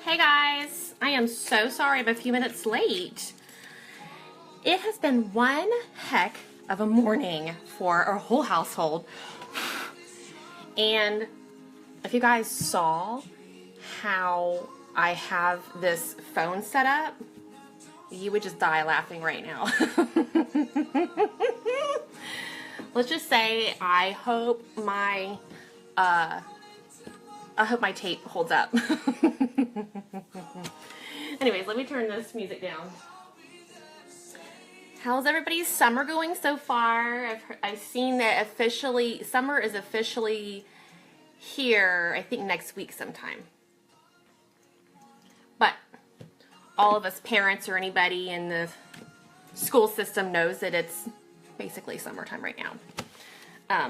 Hey guys, I am so sorry I'm a few minutes late. It has been one heck of a morning for our whole household. And if you guys saw how I have this phone set up, you would just die laughing right now. Let's just say I hope my tape holds up. Anyways, let me turn this music down. How's everybody's summer going so far? I've seen that summer is officially here, I think next week sometime. But all of us parents or anybody in the school system knows that it's basically summertime right now.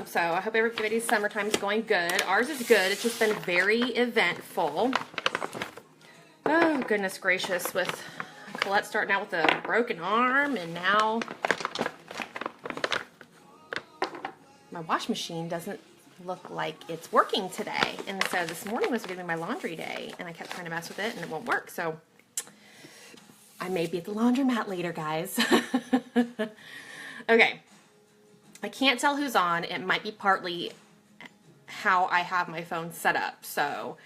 So I hope everybody's summertime is going good. Ours is good. It's just been very eventful. Oh, goodness gracious, with Colette starting out with a broken arm, and now my wash machine doesn't look like it's working today. And so this morning was going to be my laundry day, and I kept trying to mess with it, and it won't work. So I may be at the laundromat later, guys. Okay. I can't tell who's on. It might be partly how I have my phone set up. So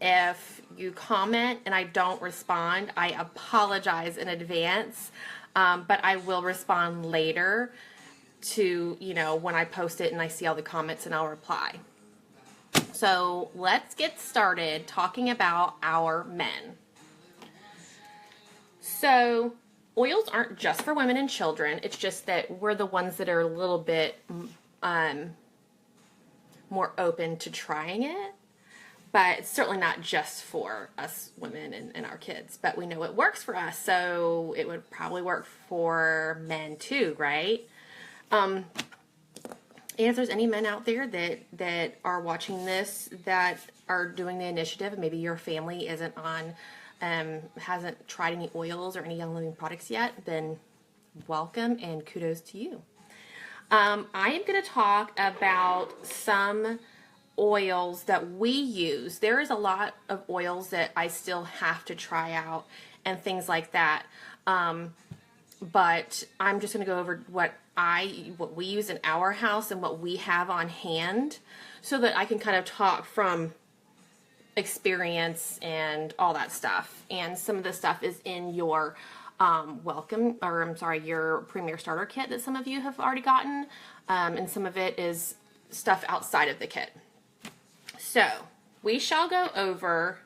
if you comment and I don't respond, I apologize in advance. But I will respond later to, when I post it and I see all the comments, and I'll reply. So let's get started talking about our men. So oils aren't just for women and children. It's just that we're the ones that are a little bit more open to trying it. But it's certainly not just for us women and our kids. But we know it works for us, so it would probably work for men too, right? And if there's any men out there that are watching this that are doing the initiative, and maybe your family isn't on, hasn't tried any oils or any Young Living products yet, then welcome and kudos to you. I am going to talk about some oils that we use. There is a lot of oils that I still have to try out and things like that. But I'm just going to go over what we use in our house and what we have on hand, so that I can kind of talk from experience and all that stuff. And some of the stuff is in your your Premier Starter Kit that some of you have already gotten, and some of it is stuff outside of the kit. So we shall go over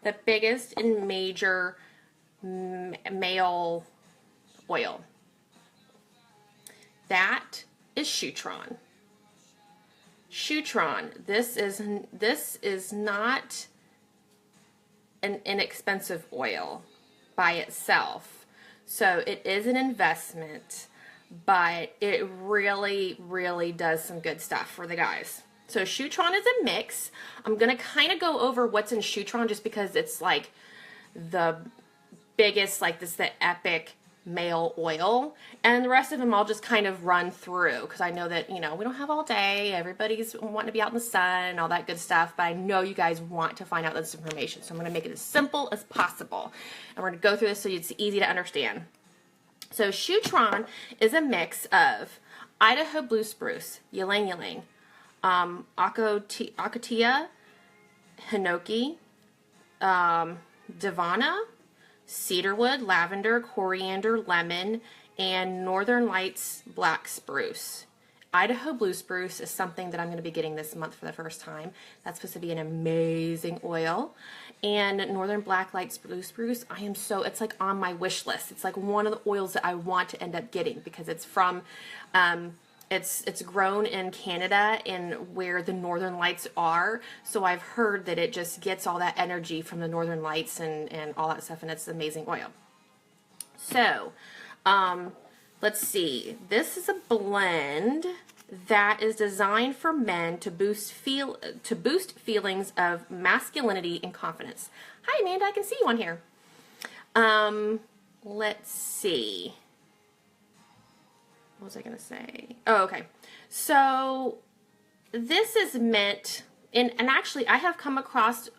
the biggest and major male oil. That is Shutron. Shutron. This is not an inexpensive oil by itself. So it is an investment, but it really, really does some good stuff for the guys. So Shutron is a mix. I'm going to kind of go over what's in Shutron just because it's like the biggest, the epic male oil. And the rest of them I'll just kind of run through because I know that, we don't have all day. Everybody's wanting to be out in the sun and all that good stuff. But I know you guys want to find out this information. So I'm going to make it as simple as possible. And we're going to go through this so it's easy to understand. So Shutron is a mix of Idaho Blue Spruce, Ylang Ylang, Acacia, Hinoki, Davana, cedarwood, lavender, coriander, lemon, and Northern Lights Black Spruce. Idaho Blue Spruce is something that I'm going to be getting this month for the first time. That's supposed to be an amazing oil. And Northern Black Lights Blue Spruce, it's like on my wish list. It's like one of the oils that I want to end up getting because it's from, it's grown in Canada and where the Northern Lights are. So I've heard that it just gets all that energy from the Northern Lights and all that stuff, and it's an amazing oil. So, let's see. This is a blend that is designed for men to boost feelings of masculinity and confidence. Hi, Amanda. I can see you on here. Let's see. What was I going to say? Oh, okay. So this is meant, and actually I have come across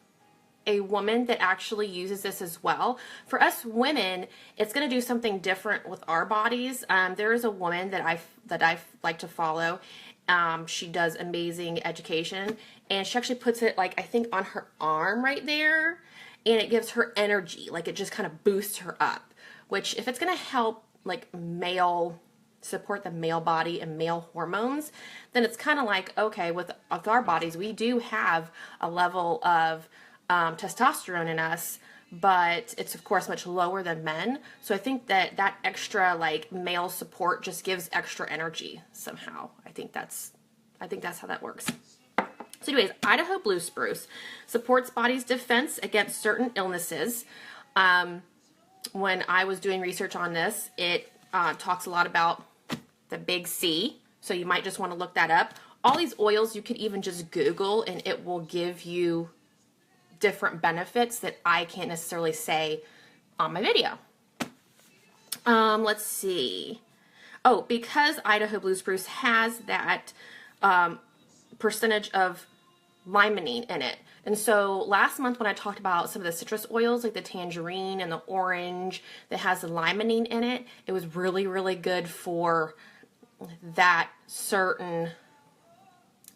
a woman that actually uses this as well. For us women, it's going to do something different with our bodies. There is a woman that I like to follow. She does amazing education, and she actually puts it, like, I think on her arm right there, and it gives her energy. Like, it just kind of boosts her up, which if it's going to help like support the male body and male hormones, then it's kind of like, okay, with our bodies, we do have a level of testosterone in us, but it's of course much lower than men. So I think that that extra like male support just gives extra energy somehow. I think that's how that works. So anyways, Idaho Blue Spruce supports body's defense against certain illnesses. When I was doing research on this, it talks a lot about the big C, so you might just want to look that up. All these oils you could even just Google, and it will give you different benefits that I can't necessarily say on my video. Let's see. Oh, because Idaho Blue Spruce has that percentage of limonene in it. And so last month when I talked about some of the citrus oils, like the tangerine and the orange that has the limonene in it, it was really, really good for that certain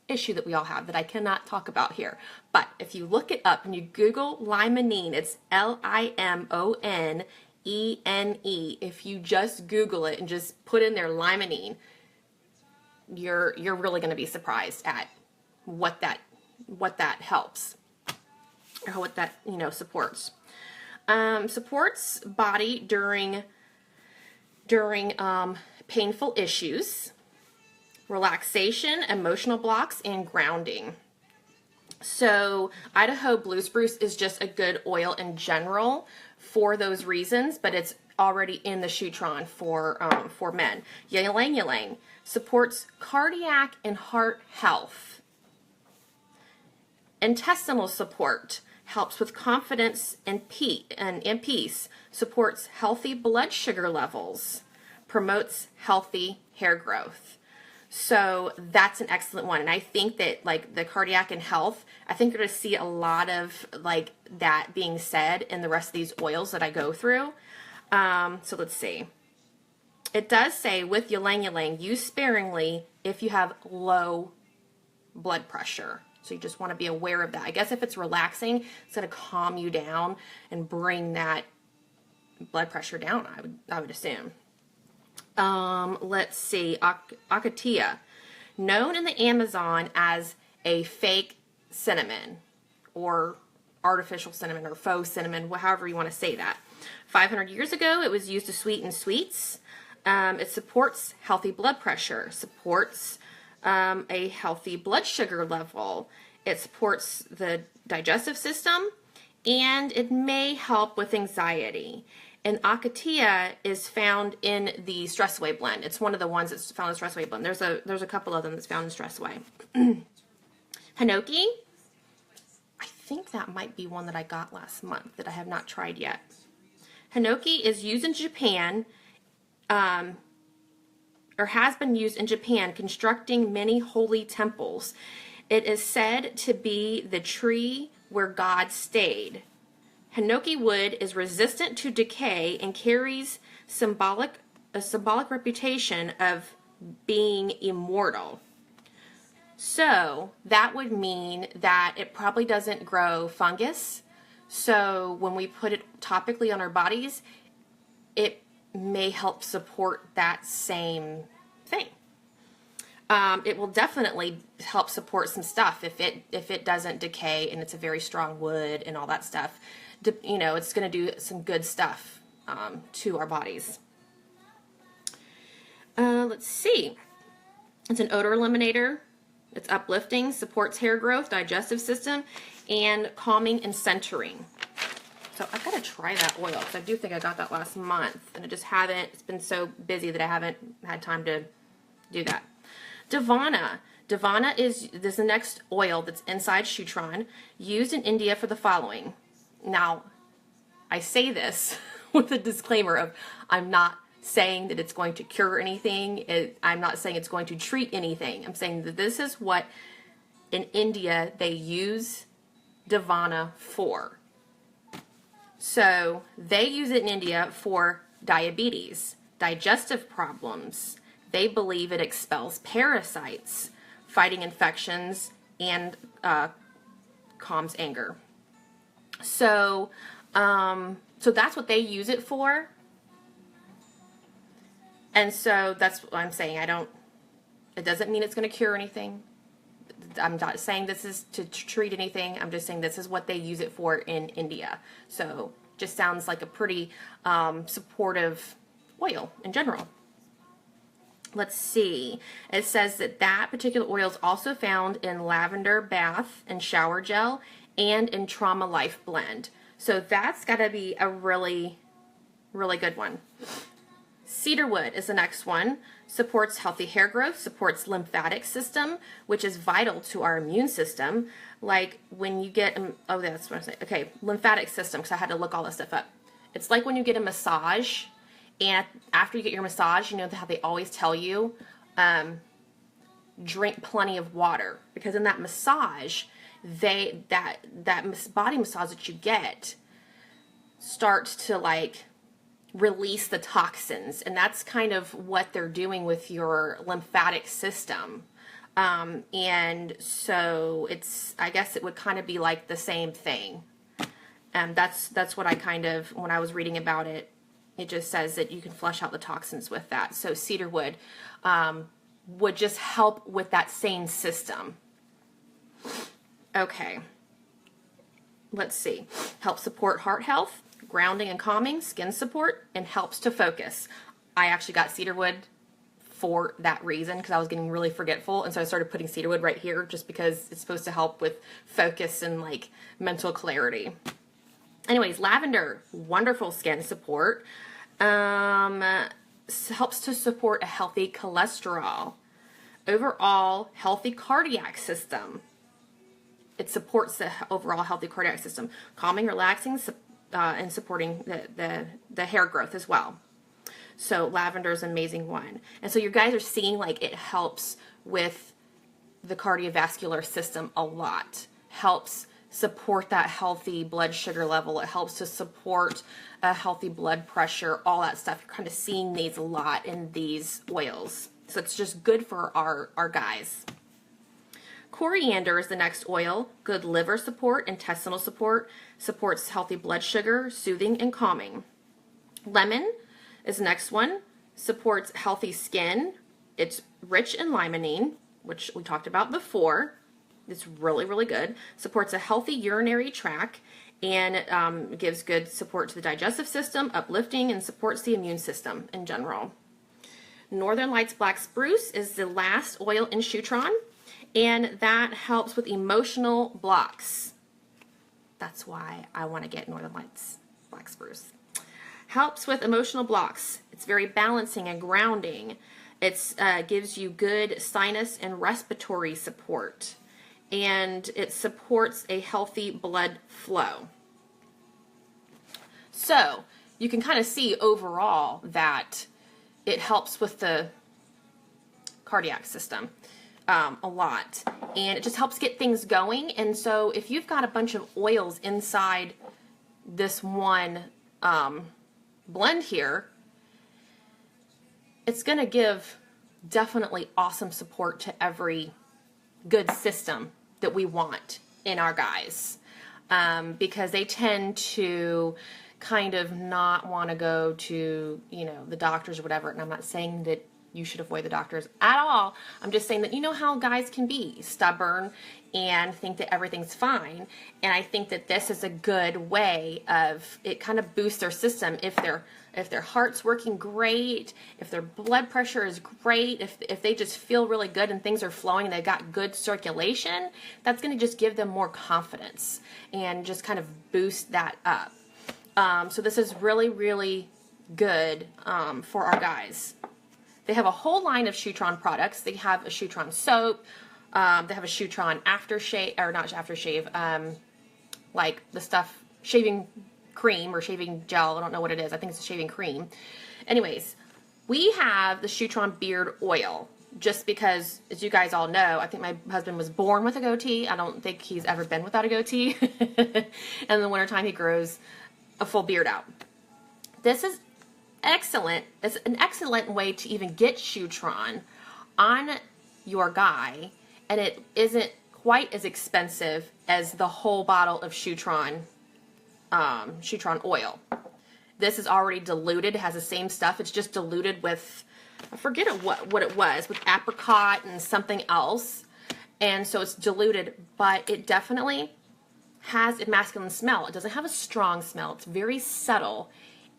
issue that we all have that I cannot talk about here. But if you look it up and you Google limonene, it's Limonene. If you just Google it and just put in there limonene, you're really going to be surprised at what that helps, or what that supports. Supports body during painful issues, relaxation, emotional blocks, and grounding. So Idaho Blue Spruce is just a good oil in general for those reasons, but it's already in the Shutron for men. Ylang ylang supports cardiac and heart health. Intestinal support helps with confidence and peace, supports healthy blood sugar levels, promotes healthy hair growth. So that's an excellent one. And I think that like the cardiac and health, I think you're going to see a lot of like that being said in the rest of these oils that I go through. So let's see. It does say with ylang ylang, use sparingly if you have low blood pressure. So you just want to be aware of that. I guess if it's relaxing, it's going to calm you down and bring that blood pressure down, I would assume. Let's see, Acacia, known in the Amazon as a fake cinnamon or artificial cinnamon or faux cinnamon, however you want to say that. 500 years ago, it was used to sweeten sweets. It supports healthy blood pressure, supports a healthy blood sugar level. It supports the digestive system, and it may help with anxiety. And Acacia is found in the Stress Away blend. It's one of the ones that's found in the Stress Away blend. There's a couple of them that's found in Stress Away. Hinoki, I think that might be one that I got last month that I have not tried yet. Hinoki is used in Japan, or has been used in Japan, constructing many holy temples. It is said to be the tree where God stayed. Hinoki wood is resistant to decay and carries a symbolic reputation of being immortal. So that would mean that it probably doesn't grow fungus. So when we put it topically on our bodies, it may help support that same thing. It will definitely help support some stuff if it doesn't decay and it's a very strong wood and all that stuff. It's going to do some good stuff to our bodies. Let's see. It's an odor eliminator. It's uplifting, supports hair growth, digestive system, and calming and centering. So I've got to try that oil because I do think I got that last month, and I just haven't. It's been so busy that I haven't had time to do that. Davana. Davana is the next oil that's inside Shutron, used in India for the following. Now, I say this with a disclaimer of I'm not saying that it's going to cure anything. I'm not saying it's going to treat anything. I'm saying that this is what in India they use Davana for. So they use it in India for diabetes, digestive problems. They believe it expels parasites, fighting infections, and calms anger. So, so that's what they use it for. And so that's what I'm saying. It doesn't mean it's going to cure anything. I'm not saying this is to treat anything. I'm just saying this is what they use it for in India. So just sounds like a pretty supportive oil in general. Let's see. It says that particular oil is also found in lavender bath and shower gel and in Trauma Life blend. So that's got to be a really, really good one. Cedarwood is the next one. Supports healthy hair growth, supports lymphatic system, which is vital to our immune system. Like when you get, oh, that's what I'm saying. Okay, lymphatic system, because I had to look all this stuff up. It's like when you get a massage, and after you get your massage, you know how they always tell you, drink plenty of water, because in that massage, that body massage that you get starts to like release the toxins, and that's kind of what they're doing with your lymphatic system. And so I guess it would kind of be like the same thing. And that's what I kind of, when I was reading about it, it just says that you can flush out the toxins with that. So cedarwood would just help with that same system. Okay. Let's see. Help support heart health, grounding and calming, skin support, and helps to focus. I actually got cedarwood for that reason, because I was getting really forgetful, and so I started putting cedarwood right here just because it's supposed to help with focus and like mental clarity. Anyways, lavender, wonderful skin support. Helps to support a healthy cholesterol. Overall, healthy cardiac system. It supports the overall healthy cardiac system. Calming, relaxing, and supporting the hair growth as well. So lavender is an amazing one. And so you guys are seeing like it helps with the cardiovascular system a lot. Helps support that healthy blood sugar level. It helps to support a healthy blood pressure, all that stuff. You're kind of seeing these a lot in these oils. So it's just good for our guys. Coriander is the next oil. Good liver support, intestinal support, supports healthy blood sugar, soothing and calming. Lemon is the next one. Supports healthy skin. It's rich in limonene, which we talked about before. It's really, really good. Supports a healthy urinary tract and gives good support to the digestive system, uplifting, and supports the immune system in general. Northern Lights Black Spruce is the last oil in Shutron, and that helps with emotional blocks. That's why I want to get Northern Lights Black Spruce. Helps with emotional blocks. It's very balancing and grounding. It gives you good sinus and respiratory support. And it supports a healthy blood flow. So you can kind of see overall that it helps with the cardiac system a lot, and it just helps get things going. And so if you've got a bunch of oils inside this one blend here, it's going to give definitely awesome support to every good system that we want in our guys, because they tend to kind of not want to go to, you know, the doctors or whatever. And I'm not saying that you should avoid the doctors at all. I'm just saying that you know how guys can be stubborn and think that everything's fine. And I think that this is a good way of, it kind of boosts their system. If their heart's working great, if their blood pressure is great, if they just feel really good and things are flowing and they've got good circulation, that's going to just give them more confidence and just kind of boost that up. So this is really, really good for our guys. They have a whole line of Shutron products. They have a Shutron soap. They have a Shutron aftershave, or not aftershave, like the stuff, shaving cream or shaving gel. I don't know what it is. I think it's a shaving cream. Anyways, we have the Shutron beard oil, just because, as you guys all know, I think my husband was born with a goatee. I don't think he's ever been without a goatee. And in the wintertime, he grows a full beard out. This is excellent. It's an excellent way to even get Shutron on your guy, and it isn't quite as expensive as the whole bottle of Shutron oil. This is already diluted. It has the same stuff. It's just diluted with, I forget what it was, with apricot and something else. And so it's diluted, but it definitely has a masculine smell. It doesn't have a strong smell. It's very subtle.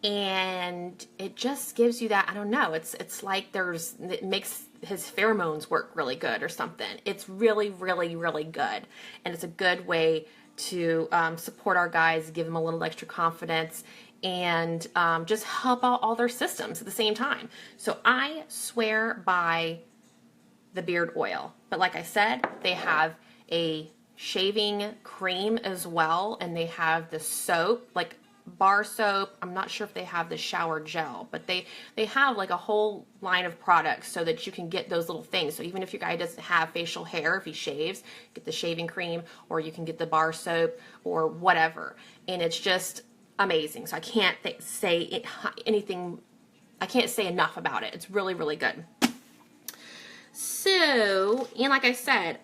And it just gives you that, I don't know, it's like it makes his pheromones work really good or something. It's really, really, really good. And it's a good way to support our guys, give them a little extra confidence, and just help out all their systems at the same time. So I swear by the beard oil. But like I said, they have a shaving cream as well, and they have the soap, like bar soap. I'm not sure if they have the shower gel, but they have like a whole line of products so that you can get those little things. So even if your guy doesn't have facial hair, if he shaves, get the shaving cream, or you can get the bar soap or whatever. And it's just amazing. So I can't say anything. I can't say enough about it. It's really, really good. So, and like I said,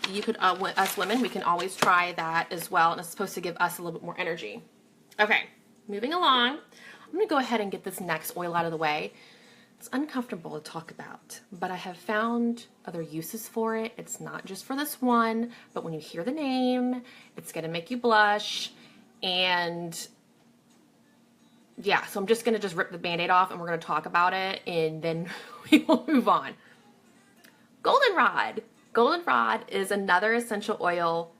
you could, us women, we can always try that as well, and it's supposed to give us a little bit more energy. Okay, moving along, I'm going to go ahead and get this next oil out of the way. It's uncomfortable to talk about, but I have found other uses for it. It's not just for this one, but when you hear the name, it's going to make you blush, and yeah, so I'm just going to just rip the Band-Aid off, and we're going to talk about it, and then we will move on. Goldenrod. Goldenrod is another essential oil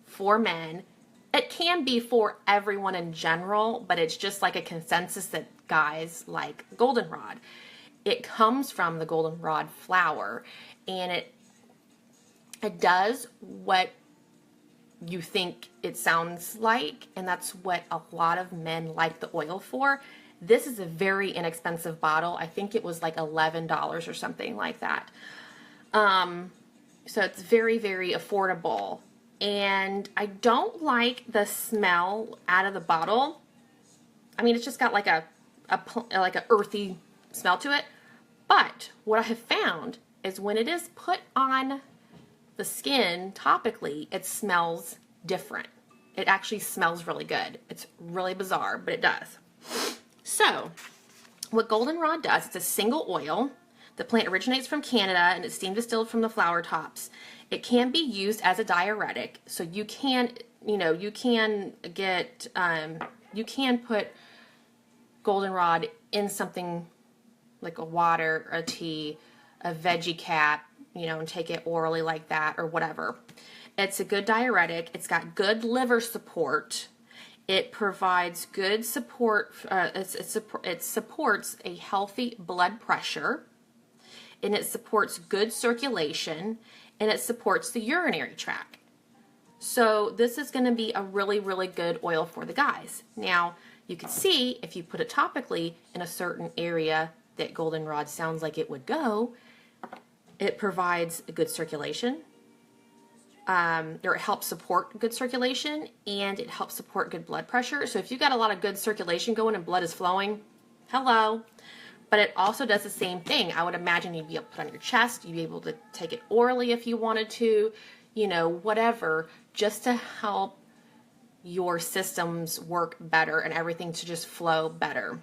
for men. It can be for everyone in general, but it's just like a consensus that guys like goldenrod. It comes from the goldenrod flower, and it does what you think it sounds like, and that's what a lot of men like the oil for. This is a very inexpensive bottle. I think it was like $11 or something like that. So it's very, very affordable. And I don't like the smell out of the bottle. I mean, it's just got like a earthy smell to it. But what I have found is when it is put on the skin topically, it smells different. It actually smells really good. It's really bizarre, but it does. So what goldenrod does, it's a single oil. The plant originates from Canada, and it's steam distilled from the flower tops. It can be used as a diuretic, so you can, you can put goldenrod in something like a water, a tea, a veggie cap, and take it orally like that or whatever. It's a good diuretic. It's got good liver support. It provides good support. It supports a healthy blood pressure. And it supports good circulation, and it supports the urinary tract. So this is going to be a really, really good oil for the guys. Now, you can see if you put it topically in a certain area that goldenrod sounds like it would go, it provides a good circulation, or it helps support good circulation, and it helps support good blood pressure. So if you've got a lot of good circulation going and blood is flowing, hello. But it also does the same thing. I would imagine you'd be able to put on your chest. You'd be able to take it orally if you wanted to, whatever, just to help your systems work better and everything to just flow better.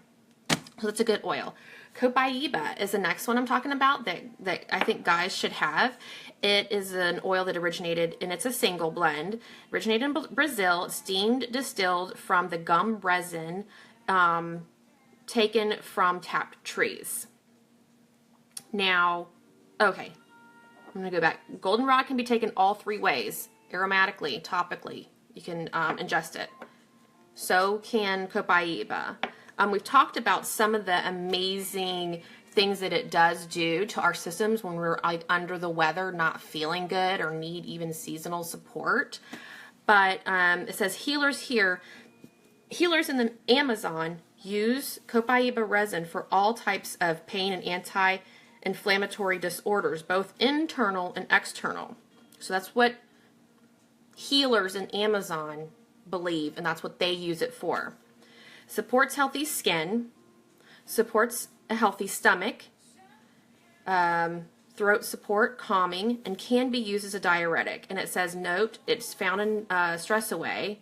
So it's a good oil. Copaiba is the next one I'm talking about that I think guys should have. It is an oil that originated, and it's a single blend, originated in Brazil, steamed distilled from the gum resin, taken from tapped trees. Now, okay, I'm going to go back. Goldenrod can be taken all three ways, aromatically, topically. You can ingest it. So can Copaiba. We've talked about some of the amazing things that it does do to our systems when we're like under the weather, not feeling good, or need even seasonal support. But it says healers in the Amazon use Copaiba resin for all types of pain and anti-inflammatory disorders, both internal and external. So that's what healers in Amazon believe, and that's what they use it for. Supports healthy skin, supports a healthy stomach, throat support, calming, and can be used as a diuretic. And it says, note, it's found in Stress Away,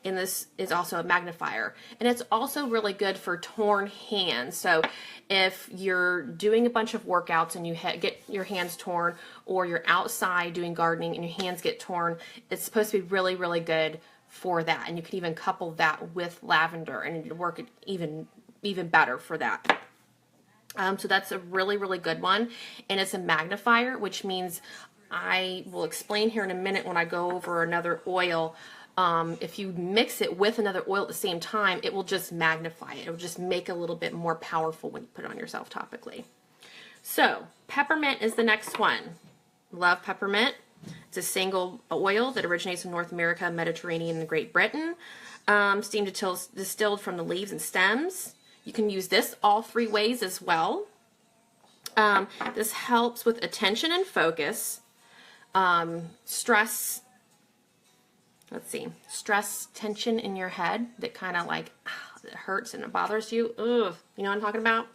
and this is also a magnifier. And it's also really good for torn hands. So if you're doing a bunch of workouts and you get your hands torn, or you're outside doing gardening and your hands get torn, it's supposed to be really, really good for that. And you can even couple that with lavender and it'll work even better for that. So that's a really, really good one. And it's a magnifier, which means I will explain here in a minute when I go over another oil. If you mix it with another oil at the same time, it will just magnify it. It will just make it a little bit more powerful when you put it on yourself topically. So peppermint is the next one. Love peppermint. It's a single oil that originates in North America, Mediterranean, and Great Britain. Steamed distilled from the leaves and stems. You can use this all 3 ways as well. This helps with attention and focus, stress, tension in your head that kind of like, it hurts and it bothers you. Ugh, you know what I'm talking about?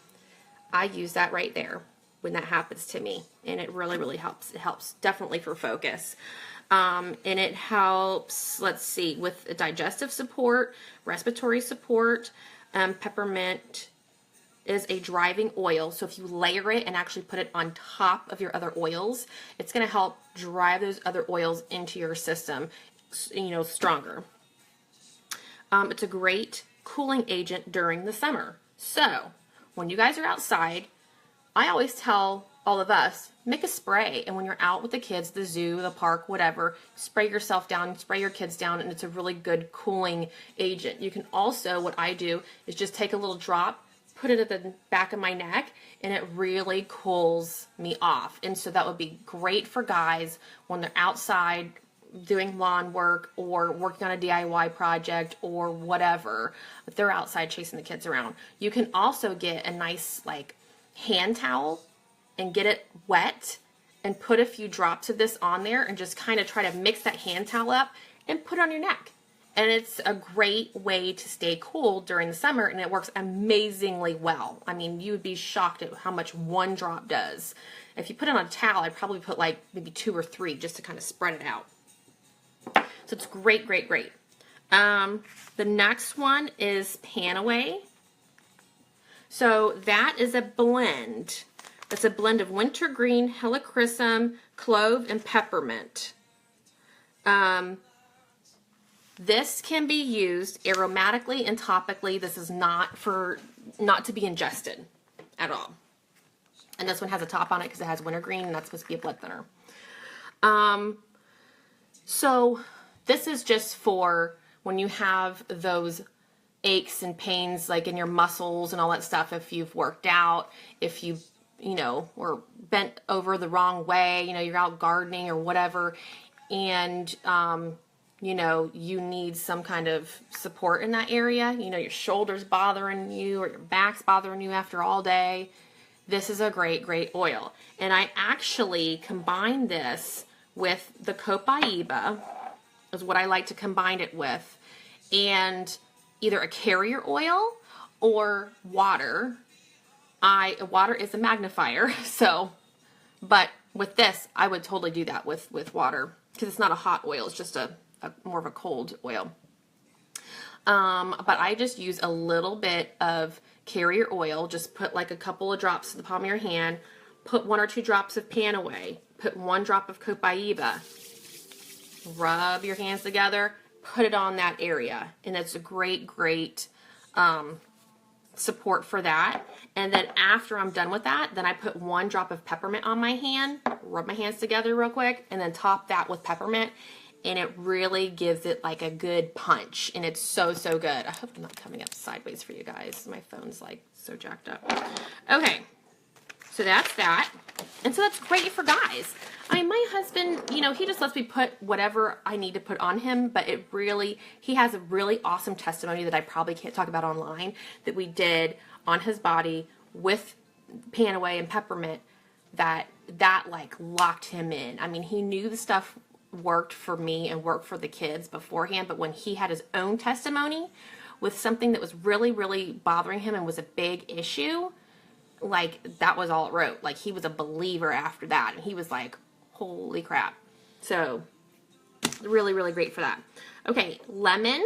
I use that right there when that happens to me, and it really, really helps. It helps definitely for focus. And it helps, with digestive support, respiratory support. Peppermint is a driving oil, so if you layer it and actually put it on top of your other oils, it's going to help drive those other oils into your system, stronger. It's a great cooling agent during the summer. So when you guys are outside, I always tell all of us, make a spray, and when you're out with the kids, the zoo, the park, whatever, spray yourself down, spray your kids down, and it's a really good cooling agent. You can also, what I do is just take a little drop, put it at the back of my neck, and it really cools me off. And so that would be great for guys when they're outside doing lawn work or working on a DIY project or whatever, if they're outside chasing the kids around. You can also get a nice hand towel and get it wet and put a few drops of this on there and just kind of try to mix that hand towel up and put it on your neck. And it's a great way to stay cool during the summer, and it works amazingly well. I mean, you would be shocked at how much one drop does. If you put it on a towel, I'd probably put maybe 2 or 3 just to kind of spread it out. So it's great, great, great. The next one is Panaway. So that is a blend. It's a blend of wintergreen, helichrysum, clove, and peppermint. This can be used aromatically and topically. This is not to be ingested at all. And this one has a top on it because it has wintergreen, and that's supposed to be a blood thinner. So this is just for when you have those aches and pains in your muscles and all that stuff. If you've worked out, if you or bent over the wrong way, you're out gardening or whatever, and you need some kind of support in that area, your shoulder's bothering you or your back's bothering you after all day, this is a great, great oil. And I actually combine this with the Copaiba, is what I like to combine it with, and either a carrier oil or water. Water is a magnifier, but with this, I would totally do that with water, because it's not a hot oil, it's just a more of a cold oil. But I just use a little bit of carrier oil, just put a couple of drops to the palm of your hand, put 1 or 2 drops of Panaway, put 1 drop of Copaiba, rub your hands together, put it on that area, and it's a great, great support for that. And then after I'm done with that, then I put 1 drop of peppermint on my hand, rub my hands together real quick, and then top that with peppermint, and it really gives it a good punch, and it's so, so good. I hope I'm not coming up sideways for you guys. My phone's so jacked up. Okay, so that's that. And so that's great for guys. I mean, my husband, he just lets me put whatever I need to put on him, but he has a really awesome testimony that I probably can't talk about online that we did on his body with Panaway and peppermint that locked him in. I mean, he knew the stuff worked for me and worked for the kids beforehand, but when he had his own testimony with something that was really, really bothering him and was a big issue, like that was all it wrote. Like he was a believer after that, and he was like, holy crap. So really, really great for that. Okay, lemon.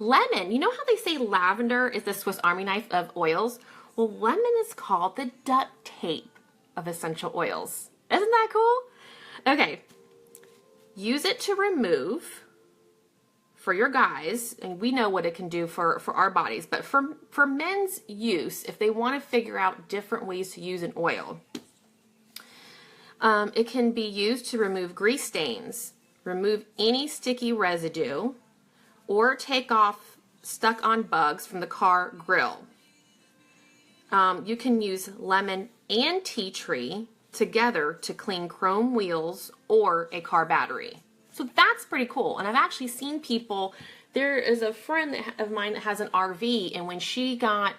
Lemon, you know how they say lavender is the Swiss Army knife of oils? Well, lemon is called the duct tape of essential oils. Isn't that cool? Okay, use it to remove for your guys, and we know what it can do for our bodies, but for men's use, if they want to figure out different ways to use an oil, it can be used to remove grease stains, remove any sticky residue, or take off stuck on bugs from the car grill. You can use lemon and tea tree together to clean chrome wheels or a car battery. So that's pretty cool. And I've actually seen people, there is a friend of mine that has an RV, and when she had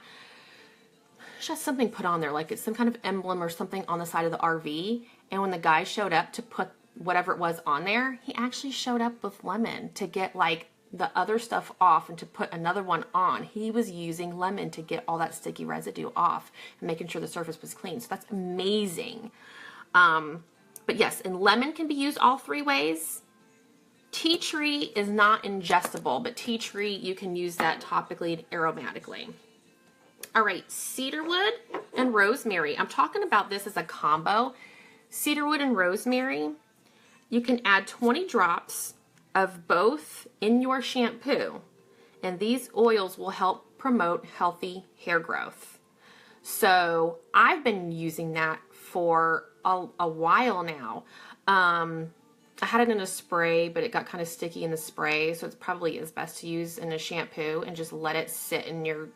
something put on there, like it's some kind of emblem or something on the side of the RV, and when the guy showed up to put whatever it was on there, he actually showed up with lemon to get like the other stuff off and to put another one on. He was using lemon to get all that sticky residue off and making sure the surface was clean. So that's amazing. But yes, and lemon can be used all three ways. Tea tree is not ingestible, but tea tree, you can use that topically and aromatically. All right, cedarwood and rosemary. I'm talking about this as a combo. Cedarwood and rosemary, you can add 20 drops of both in your shampoo, and these oils will help promote healthy hair growth. So I've been using that for a while now. I had it in a spray, but it got kind of sticky in the spray, so it's probably is best to use in a shampoo and just let it sit on your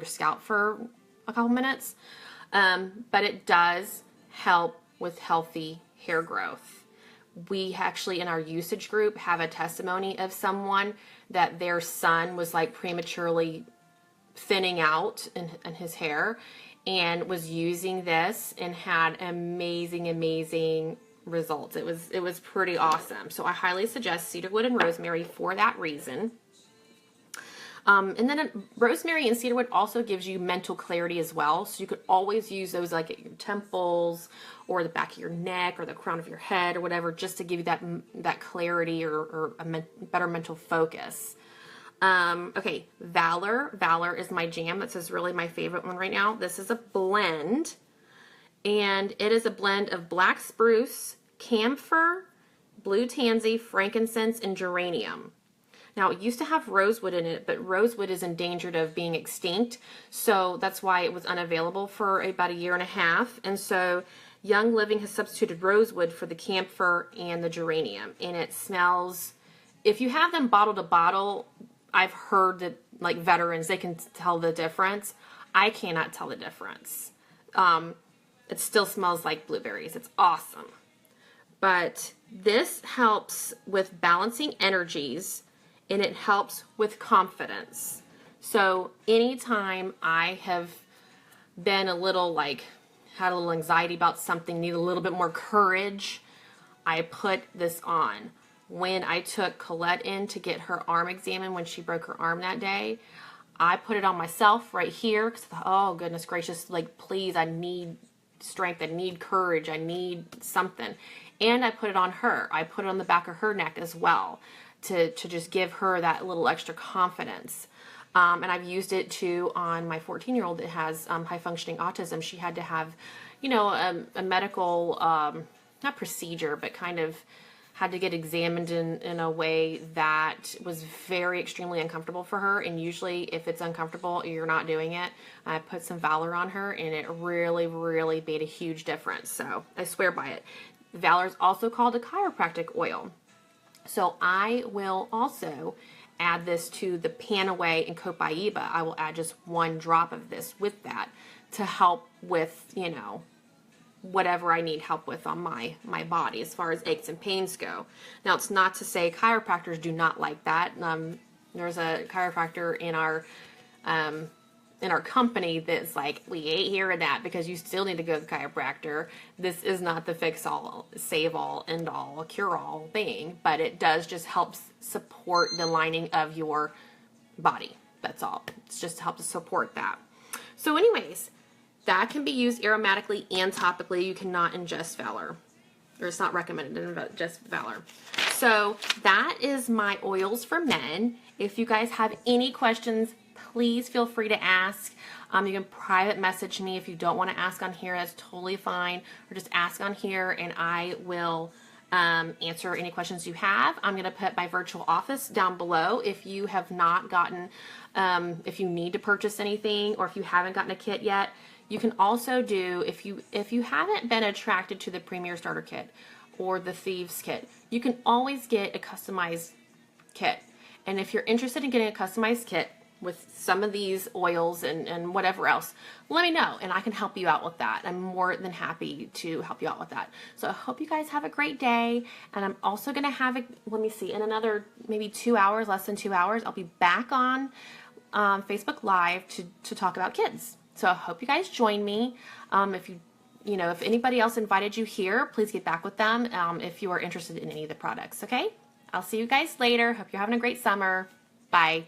scalp for a couple minutes. But it does help with healthy hair growth. We actually, in our usage group, have a testimony of someone that their son was like prematurely thinning out in his hair and was using this and had amazing results. It was pretty awesome. So I highly suggest cedarwood and rosemary for that reason. And then rosemary and cedarwood also gives you mental clarity as well. So you could always use those like at your temples or the back of your neck or the crown of your head or whatever, just to give you that clarity or a better mental focus. Okay, Valor. Valor is my jam. This is really my favorite one right now. This is a blend, and it is a blend of black spruce, camphor, blue tansy, frankincense, and geranium. Now, it used to have rosewood in it, but rosewood is endangered of being extinct, so that's why it was unavailable for about 1.5 years. And so Young Living has substituted rosewood for the camphor and the geranium, and it smells, if you have them bottle to bottle, I've heard that like veterans, they can tell the difference. I cannot tell the difference. It still smells like blueberries. It's awesome. But this helps with balancing energies, and it helps with confidence. So anytime I have been a little like, had a little anxiety about something, need a little bit more courage, I put this on. When I took Colette in to get her arm examined when she broke her arm that day, I put it on myself right here because I thought, oh goodness gracious, like please, I need strength, I need courage, I need something. And I put it on her. I put it on the back of her neck as well to just give her that little extra confidence. And I've used it too on my 14-year-old that has high functioning autism. She had to have, you know, a medical, not procedure, but kind of had to get examined in a way that was very extremely uncomfortable for her. And usually if it's uncomfortable, you're not doing it. I put some Valor on her, and it really, really made a huge difference. So I swear by it. Valor is also called a chiropractic oil. So I will also add this to the Panaway and Copaiba. I will add just 1 drop of this with that to help with, you know, whatever I need help with on my body as far as aches and pains go. Now, it's not to say chiropractors do not like that. There's a chiropractor in our in our company that's like, we ain't hearing that because you still need to go to the chiropractor. This is not the fix all, save all, end all, cure all thing, but it does just help support the lining of your body. That's all. It's just to help to support that. So anyways, that can be used aromatically and topically. You cannot ingest Valor, or it's not recommended to ingest Valor. So that is my oils for men. If you guys have any questions, please feel free to ask. You can private message me if you don't want to ask on here. That's totally fine. Or just ask on here and I will answer any questions you have. I'm going to put my virtual office down below if you have not gotten, if you need to purchase anything or if you haven't gotten a kit yet. You can also do, if you haven't been attracted to the Premier Starter Kit or the Thieves Kit, you can always get a customized kit. And if you're interested in getting a customized kit with some of these oils and whatever else, let me know and I can help you out with that. I'm more than happy to help you out with that. So I hope you guys have a great day. And I'm also going to have let me see, in another maybe 2 hours, less than 2 hours, I'll be back on Facebook Live to talk about kids. So I hope you guys join me. If anybody else invited you here, please get back with them if you are interested in any of the products, okay? I'll see you guys later. Hope you're having a great summer. Bye.